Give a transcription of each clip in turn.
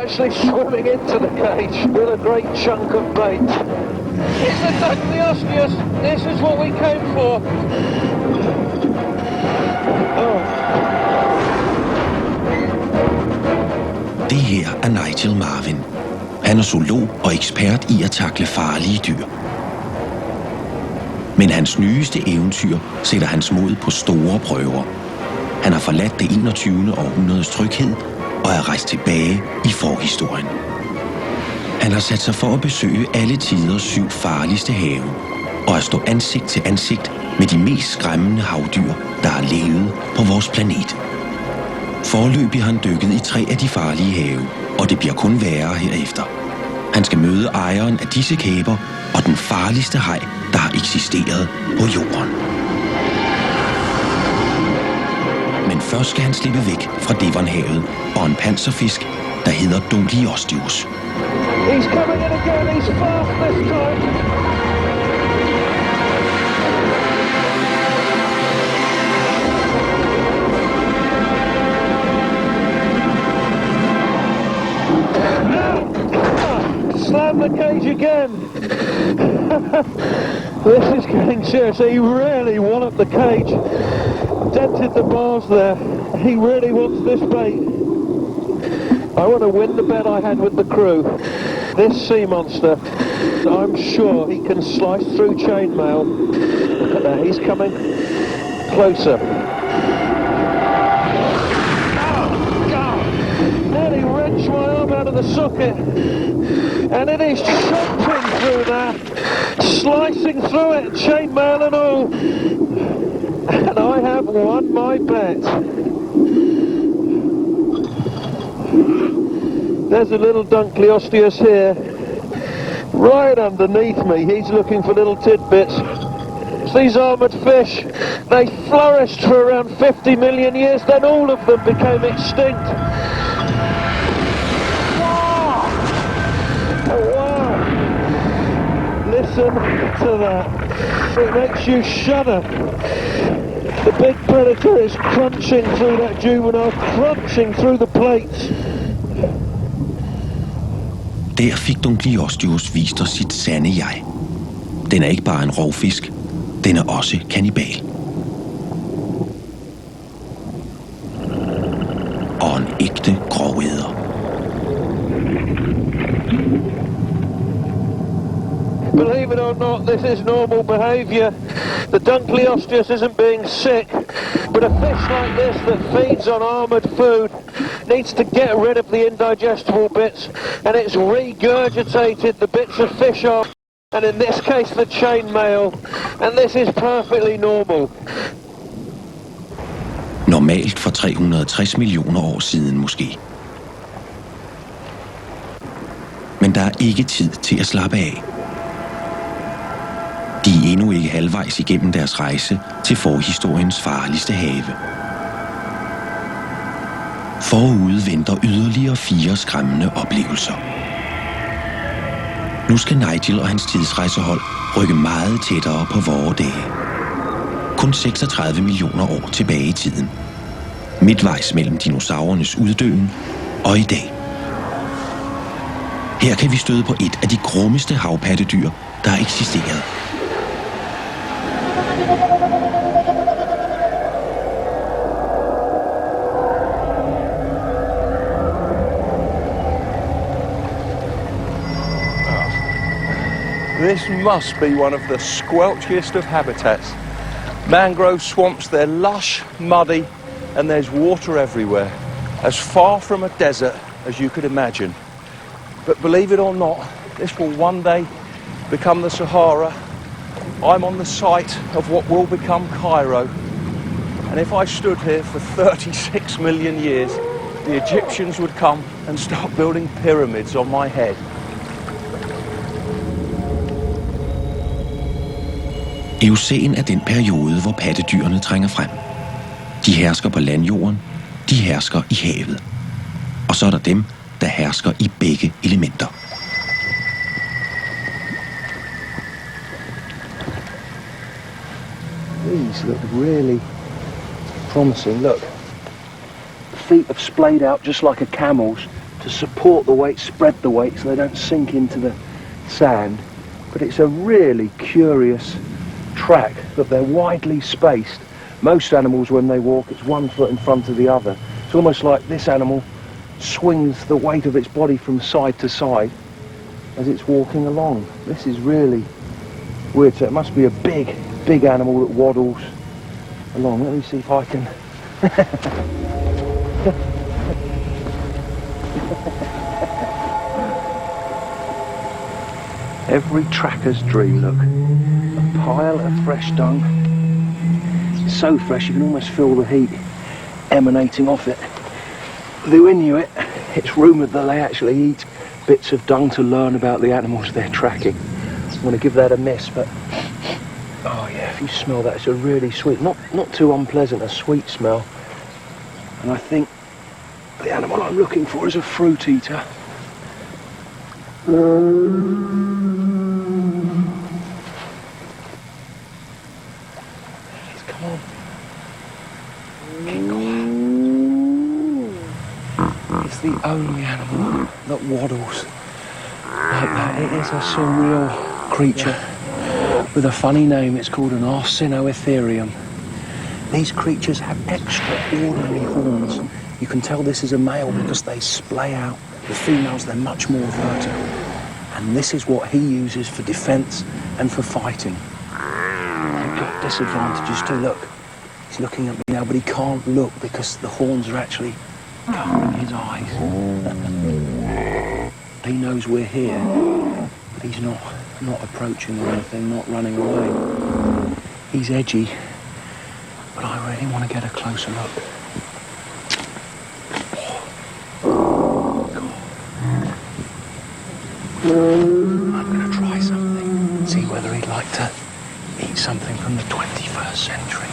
actually swimming into the cage with a great chunk of bait. It's a Danish. This is what we came for. Oh. Det her er Nigel Marvin. Han er zoolog og ekspert i at takle farlige dyr. Men hans nyeste eventyr sætter hans mod på store prøver. Han har forladt det 21. århundredes tryghed og er rejst tilbage i forhistorien. Han har sat sig for at besøge alle tiders 7 farligste have og at stå ansigt til ansigt med de mest skræmmende havdyr, der har levet på vores planet. Foreløbig har han dykket i 3 af de farlige have, og det bliver kun værre herefter. Han skal møde ejeren af disse kæber og den farligste haj, der har eksisteret på jorden. Men først skal han slippe væk fra Devonhavet og en panserfisk, der hedder Doliosthius. He's coming in again, he's fast this time. Slam the cage again. This is getting serious. He really walloped the cage. Dented the bars there. He really wants this bait. I want to win the bet I had with the crew. This sea monster, I'm sure he can slice through chainmail. Look at that, he's coming closer. Nearly wrenched my arm out of the socket. And it is chopping through that, slicing through it, chainmail and all. And I have won my bet. There's a little Doliosthius here, right underneath me. He's looking for little tidbits. These armoured fish, they flourished for around 50 million years, then all of them became extinct. Listen to that. It makes you shudder. The big predator is crunching through that juvenile, crunching through the plates. Der fik Doliosthius vist os sit sande jeg. Den er ikke bare en rovfisk, den er også kannibal. Og en ægte grovæder. Believe it or not, this is normal behaviour. The Doliosthius isn't being sick, but a fish like this that feeds on armoured food needs to get rid of the indigestible bits, and it's regurgitated the bits of fish off, and in this case the chainmail, and this is perfectly normal. Normalt for 360 millioner år siden måske. Men der er ikke tid til at slappe af. De er endnu ikke halvvejs igennem deres rejse til forhistoriens farligste have. Forude venter yderligere 4 skræmmende oplevelser. Nu skal Nigel og hans tidsrejsehold rykke meget tættere på vore dage. Kun 36 millioner år tilbage i tiden. Midtvejs mellem dinosaurernes uddøen og i dag. Her kan vi støde på et af de grummeste havpattedyr, der har eksisteret. This must be one of the squelchiest of habitats. Mangrove swamps, they're lush, muddy, and there's water everywhere. As far from a desert as you could imagine. But believe it or not, this will one day become the Sahara. I'm on the site of what will become Cairo. And if I stood here for 36 million years, the Egyptians would come and start building pyramids on my head. Eocæn er den periode, hvor pattedyrene trænger frem. De hersker på landjorden, de hersker i havet. Og så er der dem, der hersker i begge elementer. These look really promising. Look, the feet have splayed out just like a camel's to support the weight, spread the weight so they don't sink into the sand. But it's a really curious track that they're widely spaced. Most animals, when they walk, it's 1 foot in front of the other. It's almost like this animal swings the weight of its body from side to side as it's walking along. This is really weird. So it must be a big animal that waddles along. Let me see if I can... Every tracker's dream, look. A pile of fresh dung. It's so fresh you can almost feel the heat emanating off it. The Inuit, it's rumoured that they actually eat bits of dung to learn about the animals they're tracking. I'm going to give that a miss, but oh yeah, if you smell that, it's a really sweet, not too unpleasant, a sweet smell. And I think the animal I'm looking for is a fruit eater. Come on. Keep quiet. It's the only animal that waddles like that. It is a surreal creature with a funny name. It's called an Arsinoitherium. These creatures have extraordinary horns. You can tell this is a male because they splay out. The females, they're much more vertical. And this is what he uses for defence and for fighting. You've got disadvantages too. Look, he's looking at me now, but he can't look because the horns are actually covering his eyes. He knows we're here, but he's not approaching or anything, not running away. He's edgy, but I really want to get a closer look. I'm going to try something, see whether he'd like to eat something from the 21st century.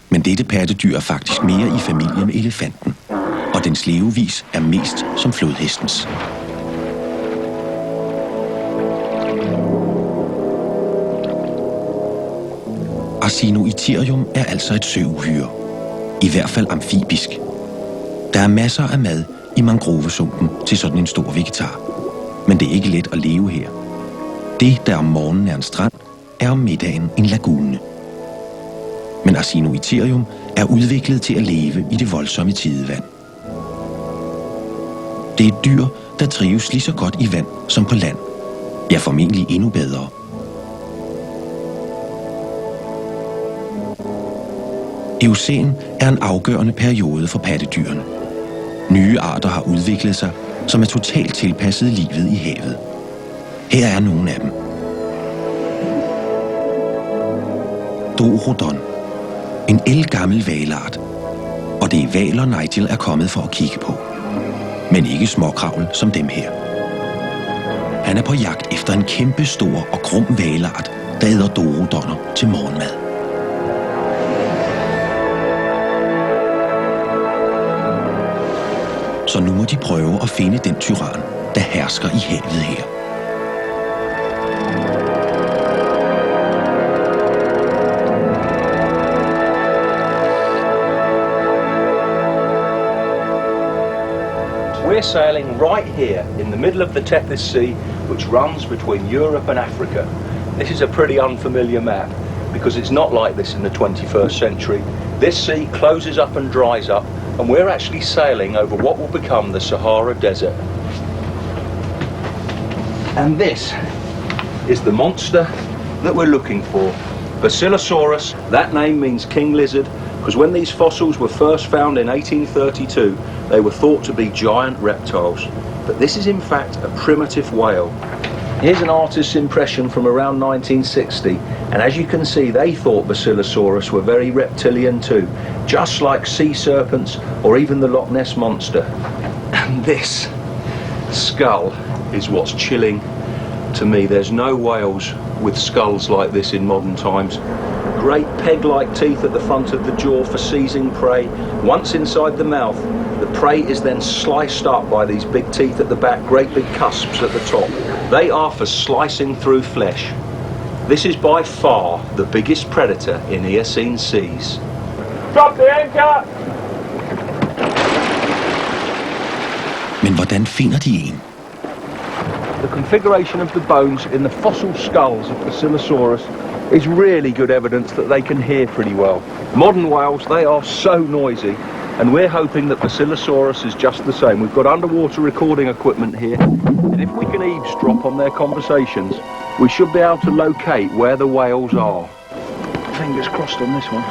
Men dette pattedyr er faktisk mere i familie med elefanten, og dens levevis er mest som flodhestens. Arsinoitherium er altså et søuhyre, i hvert fald amfibisk. Der er masser af mad i mangrovesumpen til sådan en stor vegetar, men det er ikke let at leve her. Det, der om morgenen er en strand, er om middagen en lagune. Men Arsinoitherium er udviklet til at leve i det voldsomme tidevand. Det er et dyr, der trives lige så godt i vand som på land. Ja, formentlig endnu bedre. Eocæn er en afgørende periode for pattedyrene. Nye arter har udviklet sig, som er totalt tilpasset livet i havet. Her er nogle af dem. Dorodon. En ældgammel hvalart. Og det er hvaler Nigel er kommet for at kigge på. Men ikke småkravl som dem her. Han er på jagt efter en kæmpe stor og grum hvalart, der æder dorodonner til morgenmad. Så nu må de prøve at finde den tyran, der hersker i havet her. We're sailing right here in the middle of the Tethys Sea, which runs between Europe and Africa. This is a pretty unfamiliar map because it's not like this in the 21st century. This sea closes up and dries up, and we're actually sailing over what will become the Sahara Desert. And this is the monster that we're looking for. Basilosaurus, that name means king lizard, because when these fossils were first found in 1832, They were thought to be giant reptiles, but this is in fact a primitive whale. Here's an artist's impression from around 1960, and as you can see, they thought Basilosaurus were very reptilian too, just like sea serpents or even the Loch Ness Monster. And this skull is what's chilling to me. There's no whales with skulls like this in modern times. Great peg-like teeth at the front of the jaw for seizing prey. Once inside the mouth, the prey is then sliced up by these big teeth at the back, great big cusps at the top. They are for slicing through flesh. This is by far the biggest predator in Eocene seas. Drop the anchor! Men hvordan finder de en? The configuration of the bones in the fossil skulls of Basilosaurus is really good evidence that they can hear pretty well. Modern whales, they are so noisy, and we're hoping that Basilosaurus is just the same. We've got underwater recording equipment here, and if we can eavesdrop on their conversations, we should be able to locate where the whales are. Fingers crossed on this one.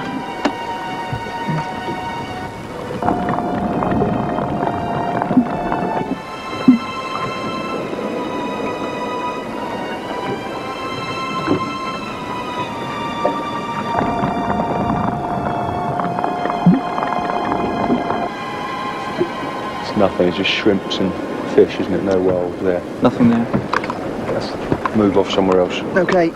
Nothing, it's just shrimps and fish, isn't it? No whales there. Nothing there. Let's move off somewhere else. Okay.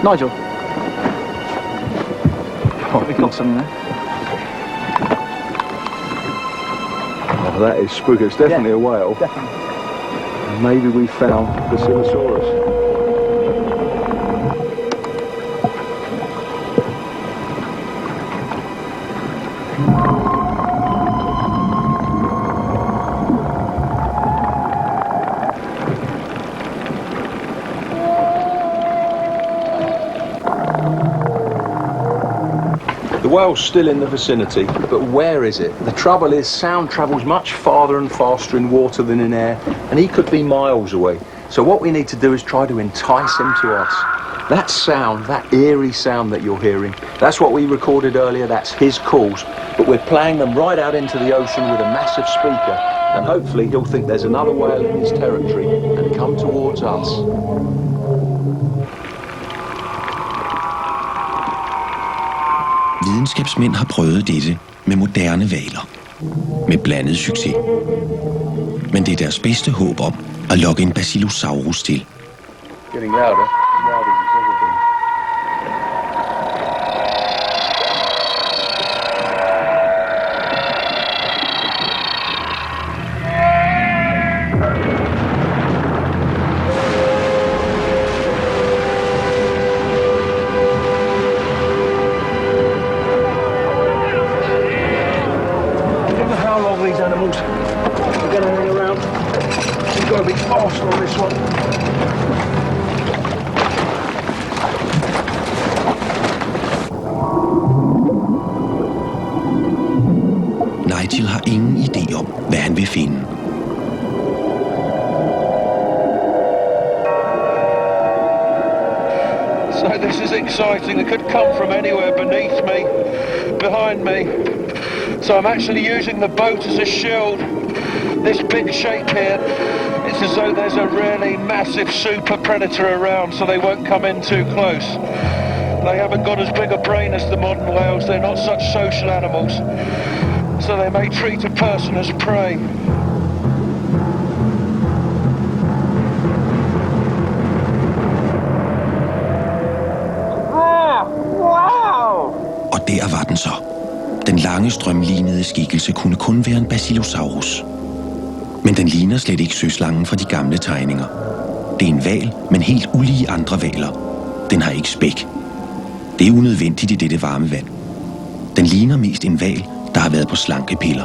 Nigel. We've got something there. Oh, that is spooky. It's definitely a whale. Definitely. Maybe we found Basilosaurus. The whale's still in the vicinity, but where is it? The trouble is, sound travels much farther and faster in water than in air, and he could be miles away. So what we need to do is try to entice him to us. That sound, that eerie sound that you're hearing, that's what we recorded earlier, that's his calls, but we're playing them right out into the ocean with a massive speaker, and hopefully he'll think there's another whale in his territory and come towards us. Videnskabsmænd har prøvet dette med moderne hvaler. Med blandet succes. Men det er deres bedste håb om at lokke en Basilosaurus til. Getting louder, louder than it's ever been. Nigel har ingen idé om, hvad han vil finde. So this is exciting. It could come from anywhere beneath me, behind me. So I'm actually using the boat as a shield. This big shape here, it's as though there's a really massive super predator around, so they won't come in too close. They haven't got as big a brain as the modern whales. They're not such social animals, so they may treat a person as prey. Og der var den så. Den lange strømlinede skikkelse kunne kun være en Basilosaurus. Men den ligner slet ikke søslangen fra de gamle tegninger. Det er en hval, men helt ulige andre hvaler. Den har ikke spæk. Det er unødvendigt i dette varme vand. Den ligner mest en hval, der har været på slankepiller.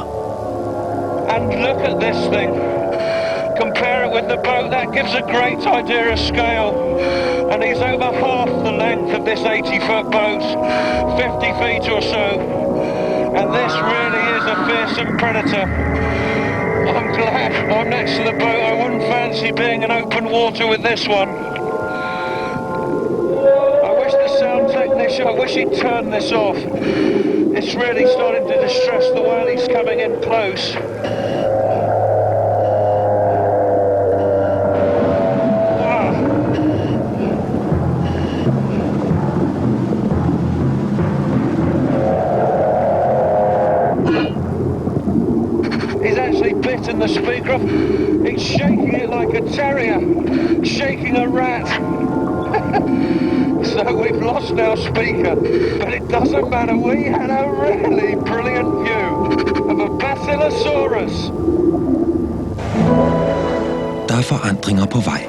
And look at this thing. Compare it with the boat. That gives a great idea of scale. and he's over half the length of this 80-foot boat, 50 feet or so, and this really is a fearsome predator. I'm glad I'm next to the boat. I wouldn't fancy being in open water with this one. I wish the sound technician, I wish he'd turn this off. It's really starting to distress the whale. He's coming in close. In the speaker, it's shaking it like a terrier, shaking a rat. So we've lost our speaker, but it doesn't matter. We had a really brilliant view of a Basilosaurus. Der er forandringer på vej.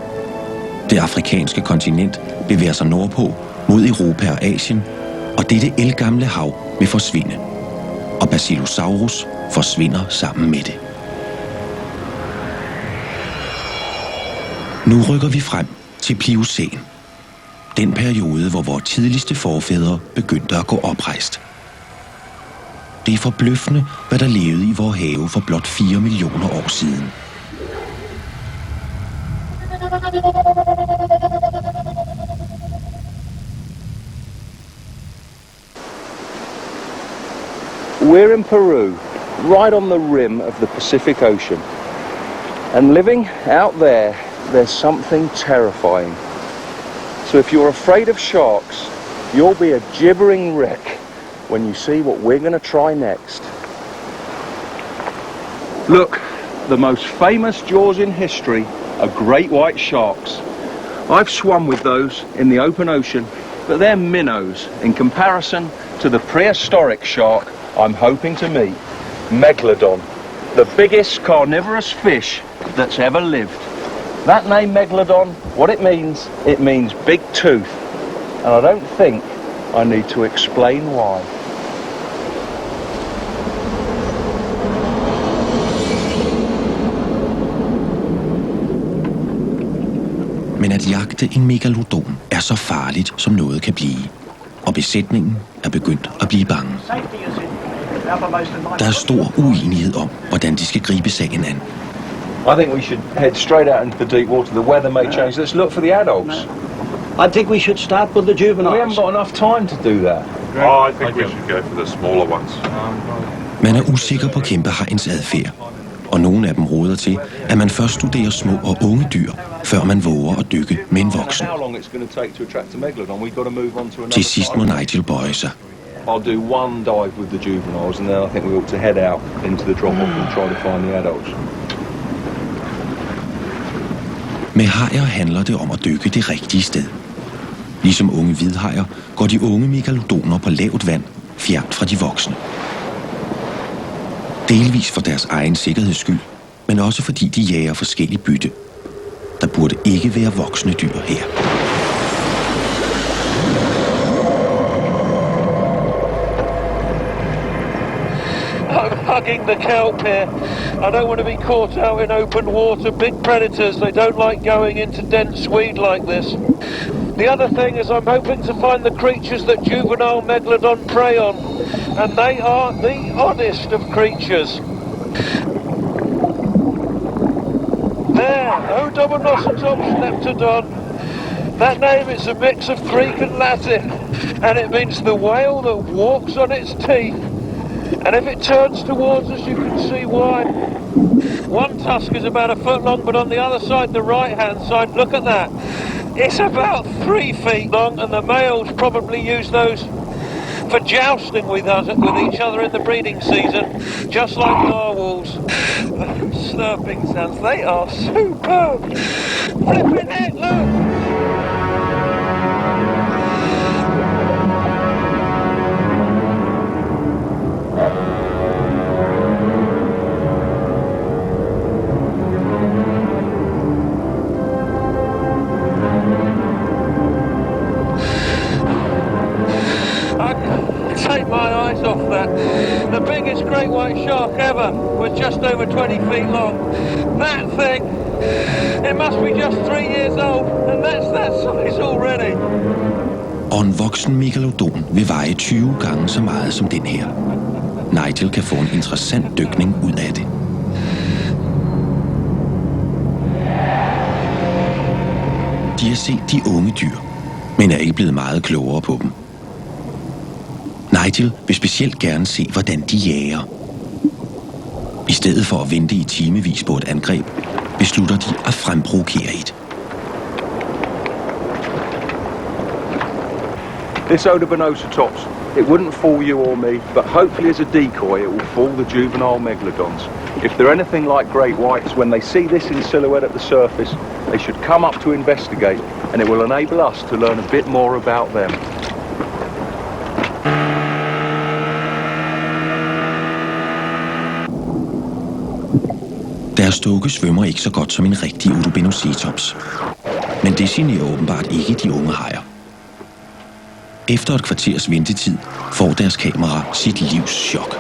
Det afrikanske kontinent bevæger sig nordpå mod Europa og Asien, og dette ældgamle hav vil forsvinde. Og Basilosaurus forsvinder sammen med det. Nu rykker vi frem til Pliocæn. Den periode, hvor vores tidligste forfædre begyndte at gå oprejst. Det er forbløffende, hvad der levede i vores have for blot 4 millioner år siden. We're in Peru, right on the rim of the Pacific Ocean. And living out there, there's something terrifying. So if you're afraid of sharks, you'll be a gibbering wreck when you see what we're going to try next. Look, the most famous jaws in history are great white sharks. I've swum with those in the open ocean, but they're minnows in comparison to the prehistoric shark I'm hoping to meet, Megalodon, the biggest carnivorous fish that's ever lived. That name Megalodon, what it means big tooth, and I don't think I need to explain why. Men at jagte en megalodon er så farligt, som noget kan blive. Og besætningen er begyndt at blive bange. Der er stor uenighed om, hvordan de skal gribe sagen an. I think we should head straight out into the deep water. The weather may change. Let's look for the adults. I think we should start with the juveniles. We haven't got enough time to do that. Oh, I think we should go for the smaller ones. Man er usikker på kæmpehajens adfærd, og nogle af dem råder til, at man først studerer små og unge dyr, før man våger at dykke med en voksen. Til sidst må Nigel bøje sig. I'll do one dive with the juveniles, and then I think we ought to head out into the drop-off and try to find the adults. Med hajer handler det om at dykke det rigtige sted. Ligesom unge hvidhajer går de unge megalodoner på lavt vand, fjernt fra de voksne. Delvis for deres egen sikkerheds skyld, men også fordi de jager forskellige bytte. Der burde ikke være voksne dyr her. Hugging the kelp here. I don't want to be caught out in open water. Big predators, they don't like going into dense weed like this. The other thing is I'm hoping to find the creatures that juvenile Megalodon prey on. And they are the oddest of creatures. There, Odontocetops leptodon. That name is a mix of Greek and Latin, and it means the whale that walks on its teeth. And if it turns towards us, you can see why. One tusk is about a foot long, but on the other side, the right-hand side, look at that. It's about 3 feet long, and the males probably use those for jousting with each other in the breeding season, just like narwhals. Slurping sounds, they are superb. Flipping it, look! Take my eyes off that. The biggest great white shark ever was just over 20 feet long. That thing It must be just 3 years old, and that's that size already. Og en voksen megalodon vil veje 20 gange så meget som den her. Nigel kan få en interessant dykning ud af det. De har set de unge dyr, men er ikke blevet meget klogere på dem. Nigel vil specielt gerne se, hvordan de jager. I stedet for at vente i timevis på et angreb, beslutter de at fremprovokere et. This Odobenocetops, it wouldn't fool you or me, but hopefully as a decoy it will fool the juvenile megalodons. If they're anything like great whites, when they see this in silhouette at the surface, they should come up to investigate, and it will enable us to learn a bit more about them. Deres dukke svømmer ikke så godt som en rigtig Odobenocetops. Men det generer åbenbart ikke de unge hajer. Efter et kvarters ventetid får deres kamera sit livs chok.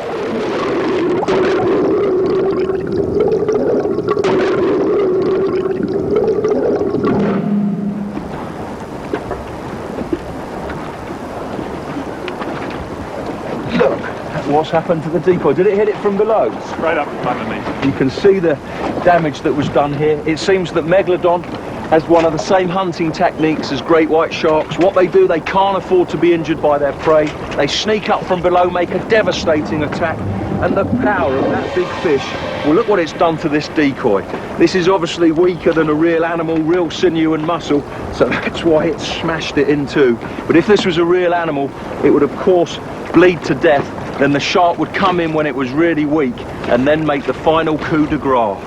Look at what's happened to the decoy. Did it hit it from below? Straight up in front of me. You can see the damage that was done here. It seems that Megalodon has one of the same hunting techniques as great white sharks. What they do, they can't afford to be injured by their prey. They sneak up from below, make a devastating attack, and the power of that big fish, well, look what it's done to this decoy. This is obviously weaker than a real animal, real sinew and muscle, so that's why it smashed it in two. But if this was a real animal, it would of course bleed to death. Then the shark would come in when it was really weak, and then make the final coup de grace.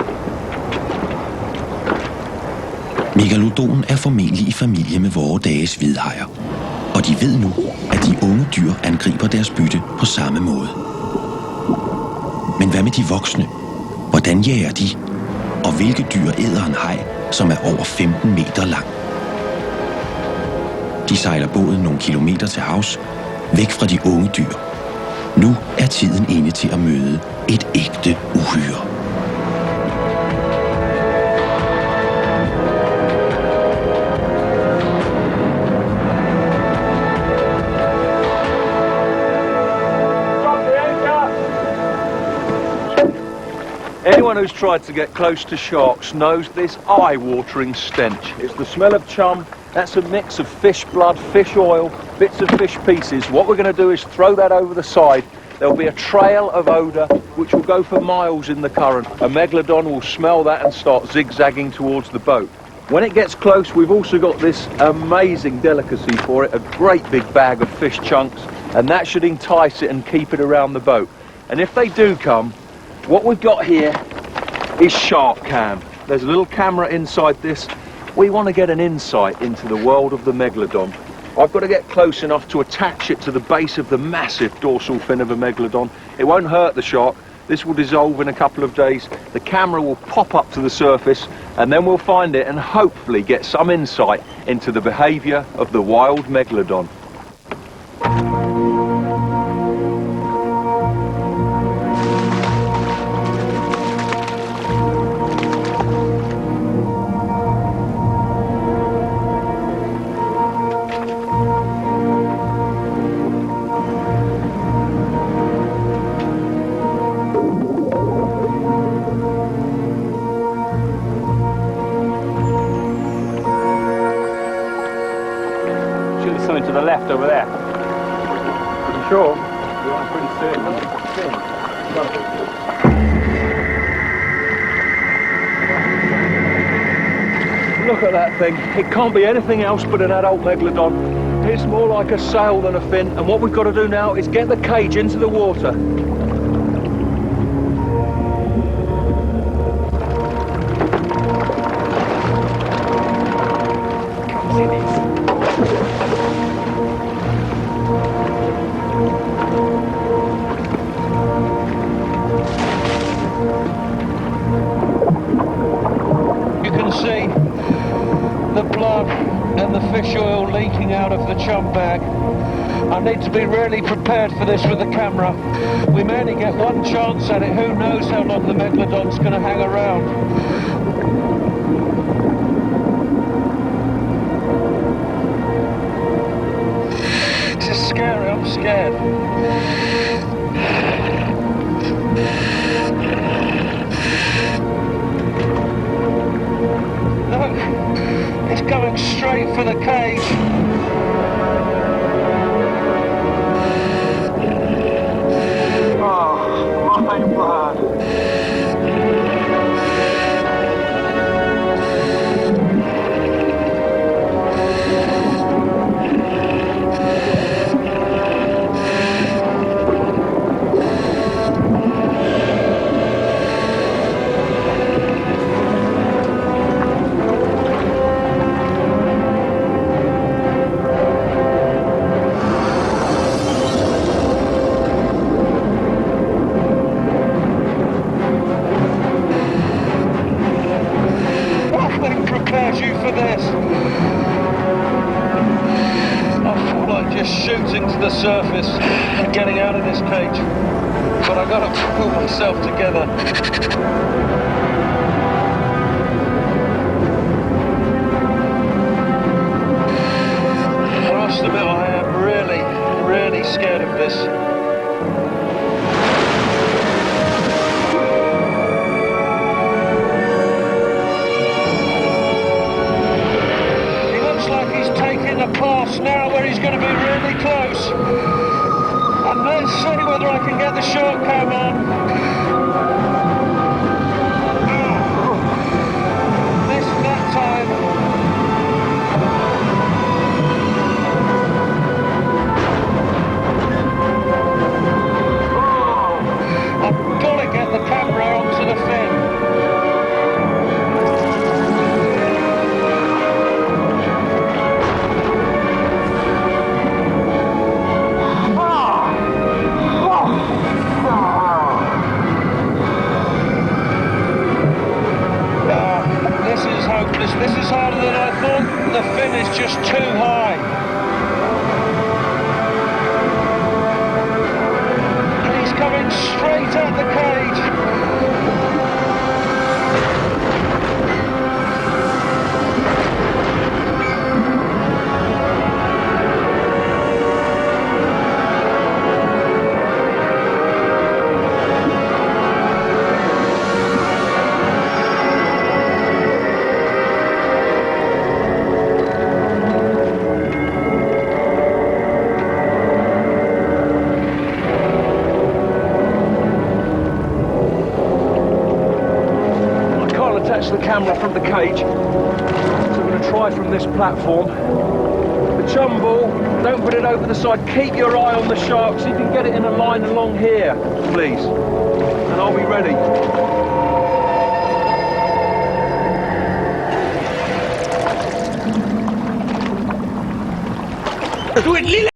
Megalodonen er formentlig i familie med vore dages hvidhajer. Og de ved nu, at de unge dyr angriber deres bytte på samme måde. Men hvad med de voksne? Hvordan jager de? Og hvilke dyr æder en haj, som er over 15 meter lang? De sejler båden nogle kilometer til havs, væk fra de unge dyr. Nu er tiden inde til at møde et ægte uhyre. Anyone who's tried to get close to sharks knows this eye-watering stench. It's the smell of chum. That's a mix of fish blood, fish oil, bits of fish pieces. What we're going to do is throw that over the side. There'll be a trail of odour which will go for miles in the current. A megalodon will smell that and start zigzagging towards the boat. When it gets close, we've also got this amazing delicacy for it, a great big bag of fish chunks, and that should entice it and keep it around the boat. And if they do come, what we've got here is shark cam. There's a little camera inside this. We want to get an insight into the world of the megalodon. I've got to get close enough to attach it to the base of the massive dorsal fin of a megalodon. It won't hurt the shark. This will dissolve in a couple of days. The camera will pop up to the surface, and then we'll find it and hopefully get some insight into the behaviour of the wild megalodon. Something to the left over there. You sure? Yeah, I'm pretty certain. Look at that thing. It can't be anything else but an adult megalodon. It's more like a sail than a fin, and what we've got to do now is get the cage into the water. You can see the blood and the fish oil leaking out of the chum bag. I need to be really prepared for this with the camera. We may only get one chance at it. Who knows how long the Megalodon's going to hang around. This is scary, I'm scared. Look, it's going straight for the cage. Oh, my word. You for this. I feel like just shooting to the surface and getting out of this cage, but I gotta pull myself together. I must admit I am really scared of this. A pass now where he's going to be really close, and let's see whether I can get the short cam on. Missed that time. I've got to get the camera onto the fin. This is harder than I thought. The fin is just too high. And he's coming straight at the cage. Attach the camera from the cage, so I'm going to try from this platform. The chum ball, don't put it over the side, keep your eye on the shark so you can get it in a line along here, please, and I'll be ready. Do it, Lily!